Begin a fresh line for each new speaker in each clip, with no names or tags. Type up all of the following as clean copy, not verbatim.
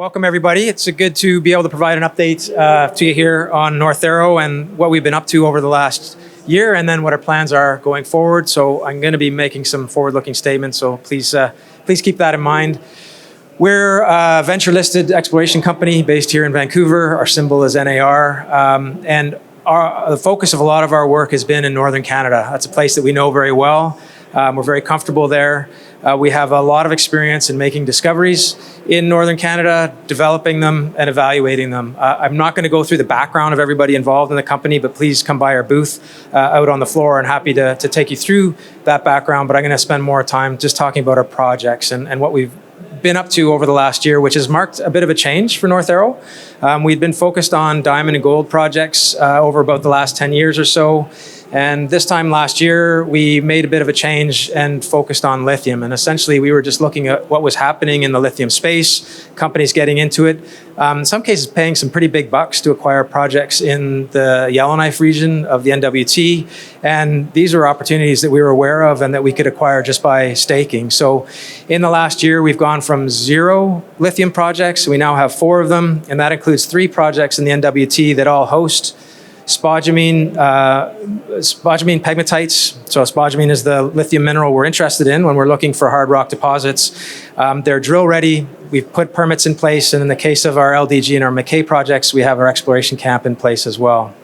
Welcome everybody. It's good to be able to provide an update to you here on North Arrow and what we've been up to over the last year and then what our plans are going forward. So I'm going to be making some forward-looking statements, so please keep that in mind. We're a venture-listed exploration company based here in Vancouver. Our symbol is NAR, and the focus of a lot of our work has been in Northern Canada. That's a place that we know very well. We're very comfortable there. We have a lot of experience in making discoveries in Northern Canada, developing them and evaluating them. I'm not going to go through the background of everybody involved in the company, but please come by our booth out on the floor, and happy to take you through that background. But I'm going to spend more time just talking about our projects and what we've been up to over the last year, which has marked a bit of a change for North Arrow. We'd been focused on diamond and gold projects over about the last 10 years or so. And this time last year, we made a bit of a change and focused on lithium. And essentially, we were just looking at what was happening in the lithium space, companies getting into it, in some cases paying some pretty big bucks to acquire projects in the Yellowknife region of the NWT. And these are opportunities that we were aware of and that we could acquire just by staking. So in the last year, we've gone from 0 lithium projects. We now have 4 of them, and that includes 3 projects in the NWT that all host spodumene pegmatites. So spodumene is the lithium mineral we're interested in when we're looking for hard rock deposits. They're drill ready. We've put permits in place, and in the case of our LDG and our McKay projects, we have our exploration camp in place as well.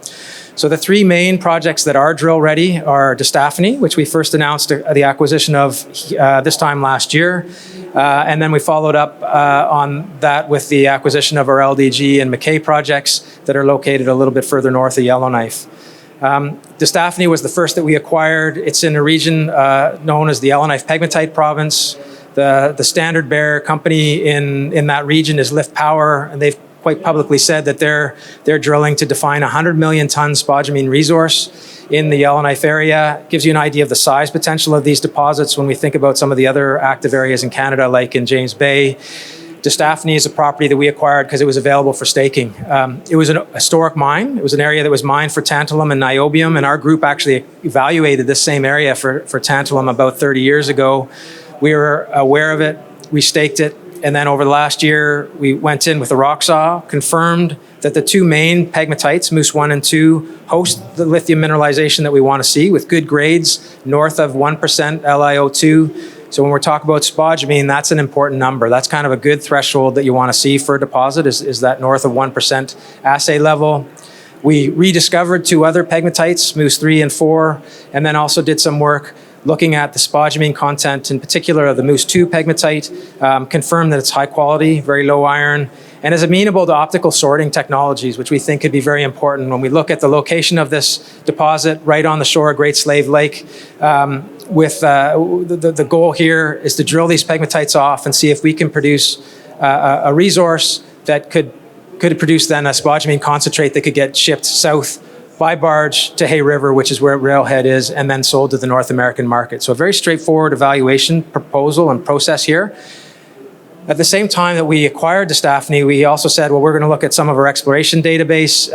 So the 3 main projects that are drill ready are DeStaffney, which we first announced the acquisition of this time last year. And then we followed up on that with the acquisition of our LDG and McKay projects that are located a little bit further north of Yellowknife. DeStaffney was the first that we acquired. It's in a region known as the Yellowknife Pegmatite Province. The standard bearer company in that region is Lift Power, and they've quite publicly said that they're drilling to define a 100 million ton spodumene resource in the Yellowknife area. It gives you an idea of the size potential of these deposits when we think about some of the other active areas in Canada, like in James Bay. DeStaffney is a property that we acquired because it was available for staking. It was an historic mine. It was an area that was mined for tantalum and niobium, and our group actually evaluated this same area for tantalum about 30 years ago. We were aware of it. We staked it. And then over the last year, we went in with a rock saw, confirmed that the 2 main pegmatites, Moose 1 and 2, host the lithium mineralization that we want to see with good grades north of 1% LiO2. So when we're talking about spodumene, that's an important number. That's kind of a good threshold that you want to see for a deposit is that north of 1% assay level. We rediscovered 2 other pegmatites, Moose 3 and 4, and then also did some work looking at the spodumene content, in particular of the Moose 2 pegmatite, confirmed that it's high quality, very low iron, and is amenable to optical sorting technologies, which we think could be very important when we look at the location of this deposit right on the shore of Great Slave Lake. The goal here is to drill these pegmatites off and see if we can produce a resource that could produce then a spodumene concentrate that could get shipped south by barge to Hay River, which is where Railhead is, and then sold to the North American market. So a very straightforward evaluation proposal and process here. At the same time that we acquired DeStaffney, we also said, well, we're going to look at some of our exploration database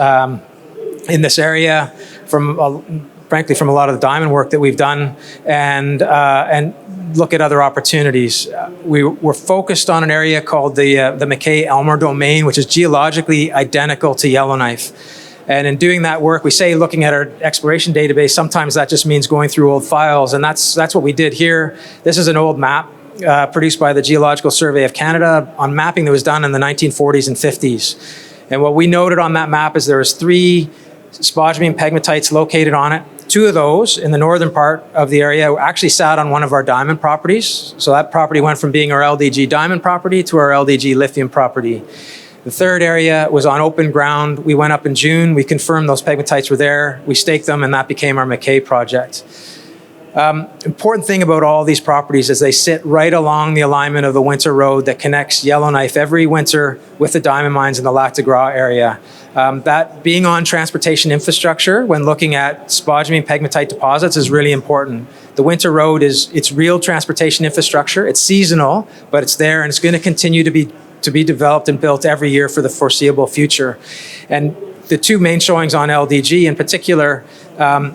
in this area, frankly, from a lot of the diamond work that we've done, and look at other opportunities. We're focused on an area called the McKay-Elmer domain, which is geologically identical to Yellowknife. And in doing that work, we say looking at our exploration database, sometimes that just means going through old files, and that's what we did here. This is an old map produced by the Geological Survey of Canada on mapping that was done in the 1940s and 50s. And what we noted on that map is there was 3 spodumene pegmatites located on it. 2 of those in the northern part of the area actually sat on one of our diamond properties. So that property went from being our LDG diamond property to our LDG lithium property. The 3rd area was on open ground. We went up in June. We confirmed those pegmatites were there. We staked them, and that became our McKay project. Important thing about all these properties is they sit right along the alignment of the winter road that connects Yellowknife every winter with the diamond mines in the Lac de Gras area. That being on transportation infrastructure when looking at spodumene pegmatite deposits is really important. The winter road it's real transportation infrastructure. It's seasonal, but it's there, and it's going to continue to be developed and built every year for the foreseeable future. And the 2 main showings on LDG in particular,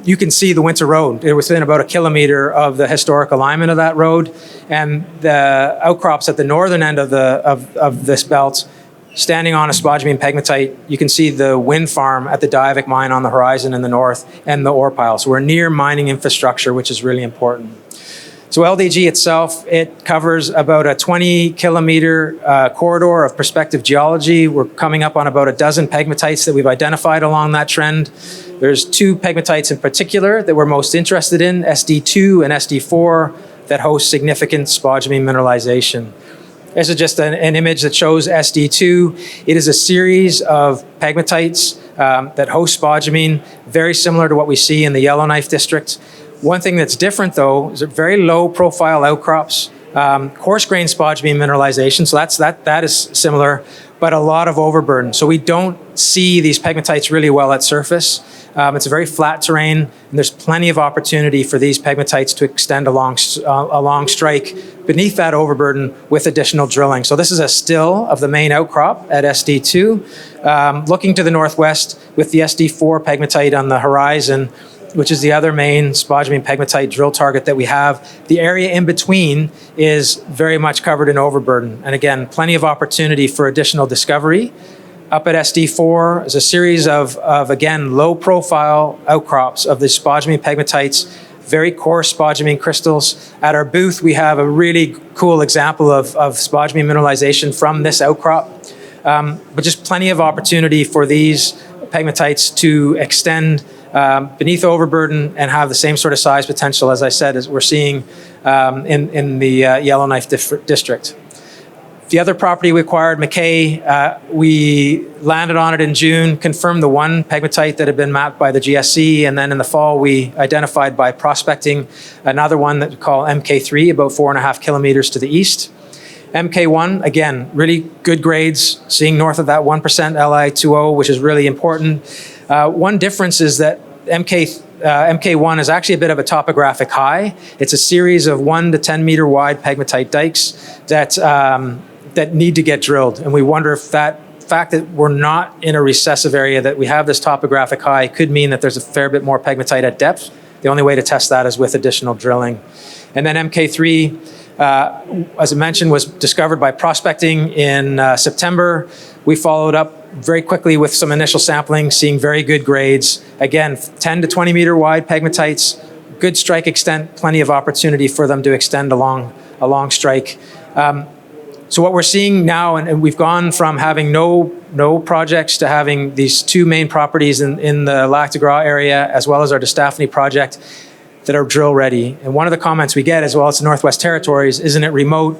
you can see the winter road. It was within about 1 kilometer of the historic alignment of that road, and the outcrops at the northern end of this belt standing on a spodumene pegmatite, you can see the wind farm at the Diavik mine on the horizon in the north and the ore pile. So we're near mining infrastructure, which is really important. So LDG itself, it covers about a 20-kilometer corridor of prospective geology. We're coming up on about a dozen pegmatites that we've identified along that trend. There's 2 pegmatites in particular that we're most interested in, SD2 and SD4, that host significant spodumene mineralization. This is just an image that shows SD2. It is a series of pegmatites that host spodumene, very similar to what we see in the Yellowknife district. One thing that's different, though, is very low profile outcrops, coarse grain spodumene mineralization, so that is similar, but a lot of overburden. So we don't see these pegmatites really well at surface. It's a very flat terrain, and there's plenty of opportunity for these pegmatites to extend along strike beneath that overburden with additional drilling. So this is a still of the main outcrop at SD2, looking to the northwest with the SD4 pegmatite on the horizon, which is the other main spodumene pegmatite drill target that we have. The area in between is very much covered in overburden. And again, plenty of opportunity for additional discovery. Up at SD4 is a series of again, low profile outcrops of the spodumene pegmatites, very coarse spodumene crystals. At our booth, we have a really cool example of spodumene mineralization from this outcrop. But just plenty of opportunity for these pegmatites to extend beneath overburden and have the same sort of size potential, as I said, as we're seeing in the Yellowknife district. The other property we acquired, McKay, we landed on it in June, confirmed the one pegmatite that had been mapped by the GSC, and then in the fall we identified by prospecting another one that we call MK3, about 4.5 kilometers to the east. MK1, again, really good grades, seeing north of that 1% Li2O, which is really important. One difference is that MK1 is actually a bit of a topographic high. It's a series of 1 to 10 meter wide pegmatite dikes that need to get drilled. And we wonder if that fact that we're not in a recessive area, that we have this topographic high, could mean that there's a fair bit more pegmatite at depth. The only way to test that is with additional drilling. And then MK3, as I mentioned, was discovered by prospecting in September. We followed up very quickly with some initial sampling, seeing very good grades. Again, 10 to 20 meter wide pegmatites, good strike extent, plenty of opportunity for them to extend along strike. So what we're seeing now, and we've gone from having no projects to having these 2 main properties in the Lac de Gras area, as well as our DeStaffney project, that are drill ready. And one of the comments we get, as well as the Northwest Territories, isn't it remote?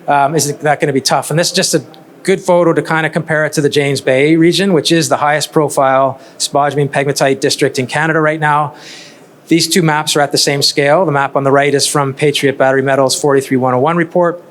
Isn't that going to be tough? And this is just a good photo to kind of compare it to the James Bay region, which is the highest profile spodumene pegmatite district in Canada right now. These 2 maps are at the same scale. The map on the right is from Patriot Battery Metals 43101 report.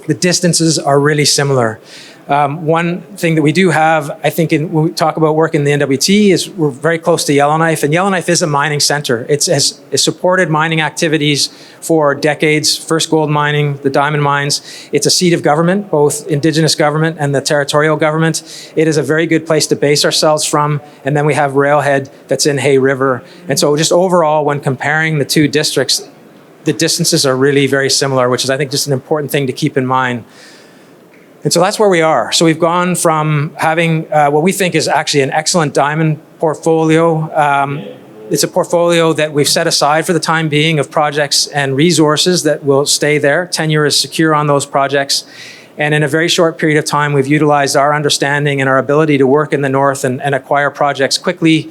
The distances are really similar. One thing that we do have, I think, when we talk about work in the NWT, is we're very close to Yellowknife, and Yellowknife is a mining center. It has supported mining activities for decades, first gold mining, the diamond mines. It's a seat of government, both Indigenous government and the territorial government. It is a very good place to base ourselves from, and then we have Railhead that's in Hay River. And so just overall, when comparing the 2 districts, the distances are really very similar, which is, I think, just an important thing to keep in mind. And so that's where we are. So we've gone from having what we think is actually an excellent diamond portfolio. It's a portfolio that we've set aside for the time being of projects and resources that will stay there. Tenure is secure on those projects. And in a very short period of time, we've utilized our understanding and our ability to work in the north and acquire projects quickly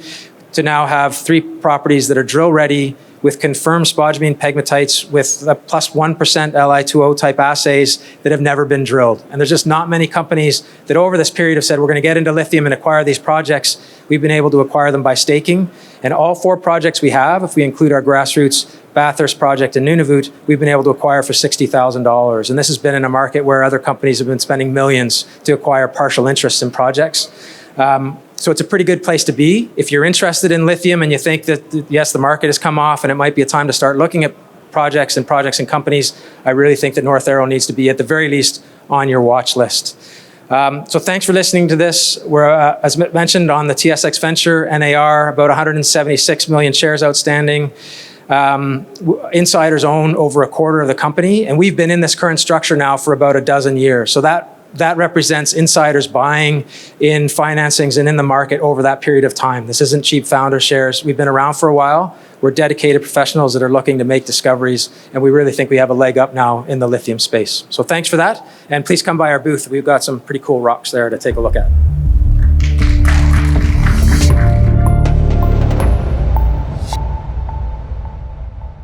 to now have 3 properties that are drill ready, with confirmed spodumene pegmatites with a plus 1% Li2O type assays that have never been drilled. And there's just not many companies that over this period have said, we're going to get into lithium and acquire these projects. We've been able to acquire them by staking. And all 4 projects we have, if we include our grassroots Bathurst project in Nunavut, we've been able to acquire for $60,000. And this has been in a market where other companies have been spending millions to acquire partial interests in projects. So it's a pretty good place to be. If you're interested in lithium and you think that, yes, the market has come off and it might be a time to start looking at projects and companies, I really think that North Arrow needs to be, at the very least, on your watch list. So thanks for listening to this. We're, as mentioned, on the TSX Venture NAR, about 176 million shares outstanding. Insiders own over a quarter of the company, and we've been in this current structure now for about a dozen years. So that that represents insiders buying in financings and in the market over that period of time. This isn't cheap founder shares. We've been around for a while. We're dedicated professionals that are looking to make discoveries, and we really think we have a leg up now in the lithium space. So thanks for that, and please come by our booth. We've got some pretty cool rocks there to take a look at.